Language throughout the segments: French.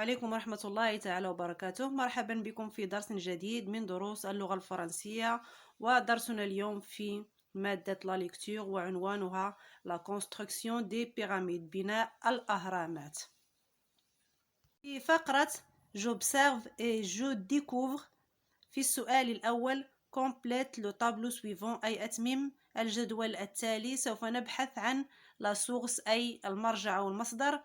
عليكم ورحمة الله تعالى وبركاته. مرحبا بكم في درس جديد من دروس اللغة الفرنسية، ودرسنا اليوم في مادة لا ليكتور وعنوانها La construction des pyramides، بناء الأهرامات. في فقرة J'observe et je découvre، في السؤال الأول complète le tableau suivant، أي أتمم الجدول التالي. سوف نبحث عن la source أي المرجع أو المصدر،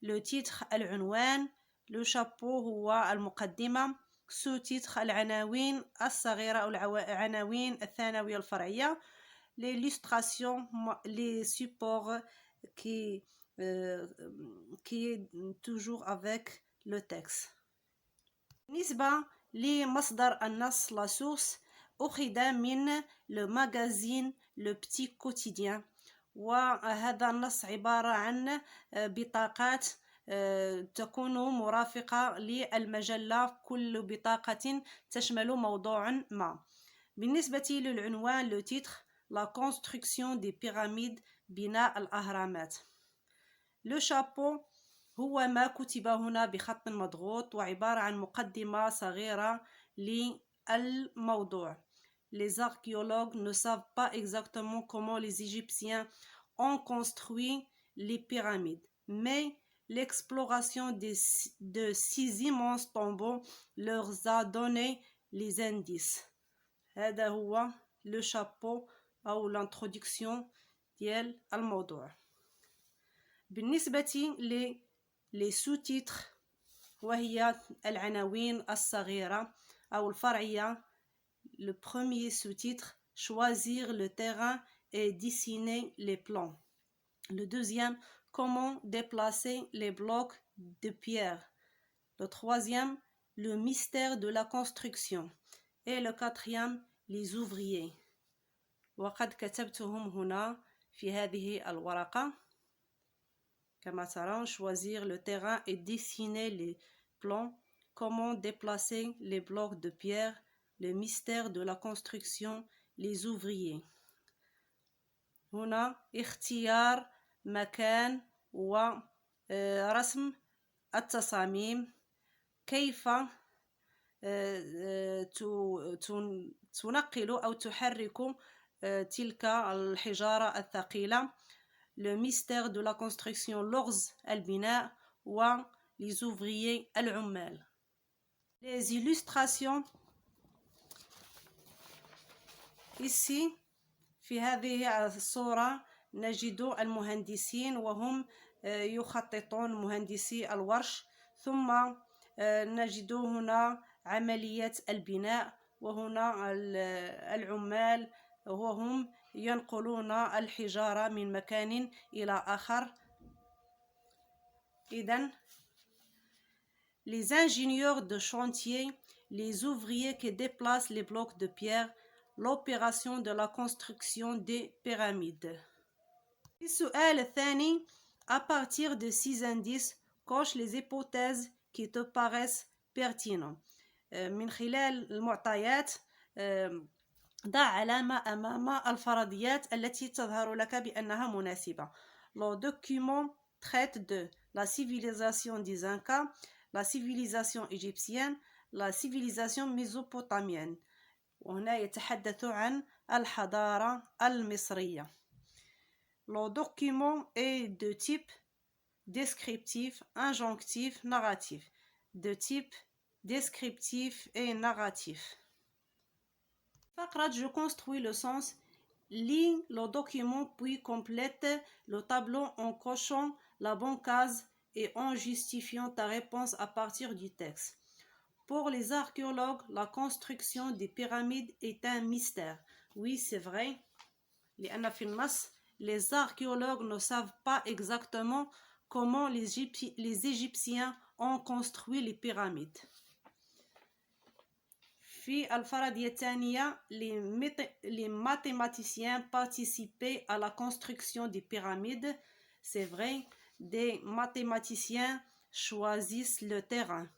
le titre العنوان، le chapeau هو المقدمة، sous titre العناوين الصغيرة أو العناوين الثانوية الفرعية، l'illustration les supports qui est toujours avec le texte. بالنسبة لمصدر النص la source أخذ من le magazine Le Petit Quotidien، وهذا النص عبارة عن بطاقات تكون مرافقة للمجلة، كل بطاقة تشمل موضوع ما. بالنسبة للعنوان le titre La construction des pyramides، بناء الأهرامات. le chapeau هو ما كتب هنا بخط مضغوط وعبارة عن مقدمة صغيرة للموضوع. Les archéologues ne savent pas exactement comment les Égyptiens ont construit les pyramides, mais l'exploration de ces immenses tombeaux leur a donné les indices. هذا هو le chapeau أو l'introduction ديال الموضوع. بالنسبة les sous-titres وهي العناوين الصغيرة أو الفرعية، le premier sous-titre choisir le terrain et dessiner les plans. Le deuxième, comment déplacer les blocs de pierre. Le troisième, le mystère de la construction. Et le quatrième, les ouvriers. وقد كتبتهم هنا في هذه الورقة كما ترون. choisir le terrain et dessiner les plans, comment déplacer les blocs de pierre, le mystère de la construction, les ouvriers. هنا اختيار مكان ورسم التصاميم، كيف تنقل أو تحرك تلك الحجارة الثقيلة، le mystère de la construction لغز البناء، و les ouvriers العمال. les illustrations ici في هذه الصورة نجد المهندسين وهم يخططون، مهندسي الورش، ثم نجد هنا عملية البناء، وهنا العمال وهم ينقلون الحجارة من مكان إلى آخر. إذن les ingénieurs de chantier, les ouvriers qui déplacent les blocs de pierre, l'opération de la construction des pyramides. السؤال الثاني à partir de 6 indices coche les hypothèses qui te paraissent pertinentes. من خلال المعطيات ضع علامة أمام الفرضيات التي تظهر لك بأنها مناسبة. Le document traite de la civilisation des Incas, la civilisation égyptienne, la civilisation mésopotamienne. وهنا يتحدث عن الحضارة المصرية. Le document est de type descriptif, injonctif, narratif. De type descriptif et narratif. فقرة je construis le sens. Lis le document puis complète le tableau en cochant la bonne case et en justifiant ta réponse à partir du texte. Pour les archéologues, la construction des pyramides est un mystère. Oui, c'est vrai. لأن في النص les archéologues ne savent pas exactement comment les Égyptiens ont construit les pyramides. في الفرضية الثانية les mathématiciens participaient à la construction des pyramides. C'est vrai, des mathématiciens choisissent le terrain.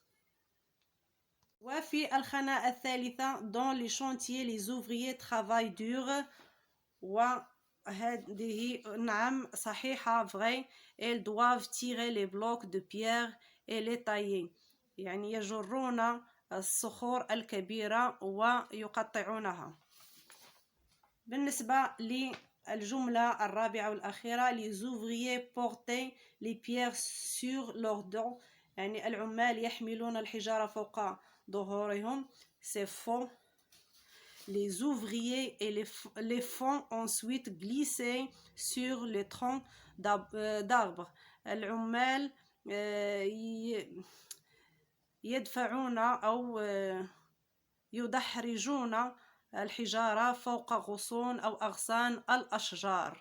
وفي الخانة الثالثة dans les chantiers les ouvriers travaillent dur. وهذه نعم صحيحة vrai. Ils doivent tirer les blocs de pierre et les tailler. يعني يجرون الصخور الكبيرة ويقطعونها. بالنسبة للجملة الرابعة والأخيرة les ouvriers portaient les pierres sur leurs dos. يعني العمال يحملون الحجارة فوق ظهورهم. C'est faux. Les ouvriers et les font ensuite glisser sur les troncs d'arbres. العمال يدفعون أو يدحرجون الحجارة فوق غصون أو أغصان الأشجار.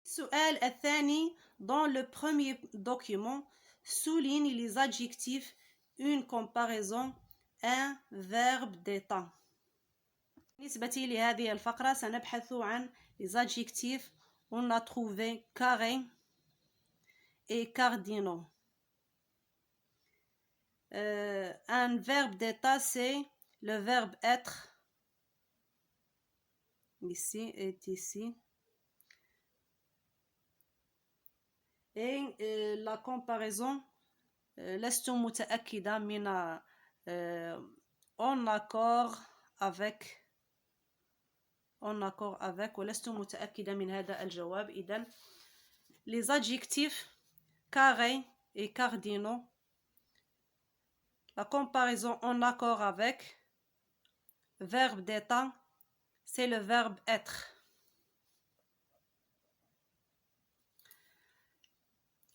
السؤال الثاني dans le premier document souligne les adjectifs, une comparaison, un verbe d'état. بالنسبة لهذه الفقرة سنبحث عن les adjectifs. On a trouvé carré et cardinaux. Un verbe d'état, c'est le verbe être. Ici est ici. Et la comparaison, لست متأكدة من en accord avec ولست متأكدة من هذا الجواب. إذن les adjectifs carré et cardinaux. La comparaison en accord avec, verbe d'état, c'est le verbe être.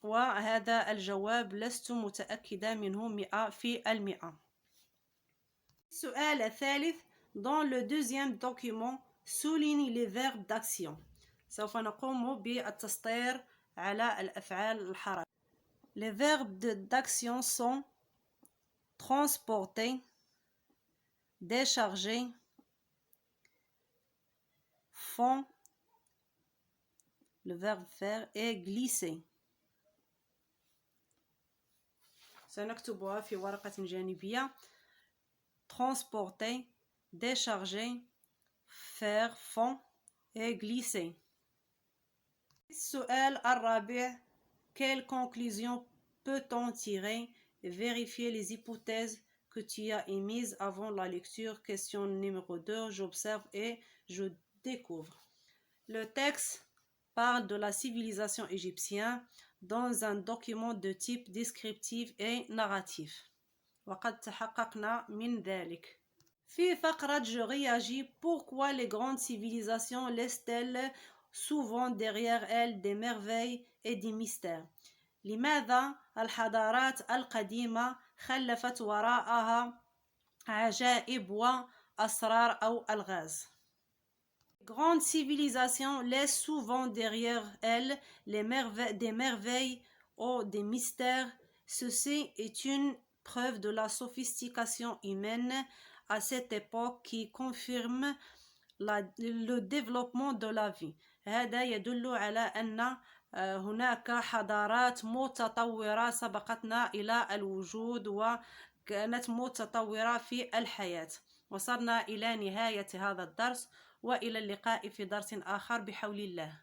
وهذا الجواب لست متأكدة منه 100%. السؤال الثالث dans le deuxième document souligne les verbes d'action. سوف نقوم بالتسطير على الأفعال الحركة. Les verbes d'action sont transporter, décharger, fond, le verbe faire, et glisser. سنكتبها في ورقة جانبية. Transporter, décharger, faire, fond, et glisser. السؤال الرابع quelle conclusion peut-on tirer et vérifier les hypothèses que tu as émises avant la lecture? Question numéro 2, j'observe et je découvre. Le texte parle de la civilisation égyptienne dans un document de type descriptif et narratif. وقد تحققنا من ذلك. في فقرة je réagis, pourquoi les grandes civilisations laissent-elles souvent derrière elles des merveilles et des mystères? لماذا الحضارات القديمة خلفت وراءها عجائب وأسرار أو ألغاز؟ Les grandes civilisations laissent souvent derrière elles des merveilles ou des mystères. Ceci est une preuve de la sophistication humaine à cette époque qui confirme le développement de la vie. هذا يدل على أن هناك حضارات متطورة سبقتنا إلى الوجود وكانت متطورة في الحياة. وصلنا إلى نهاية هذا الدرس وإلى اللقاء في درس آخر بحول الله.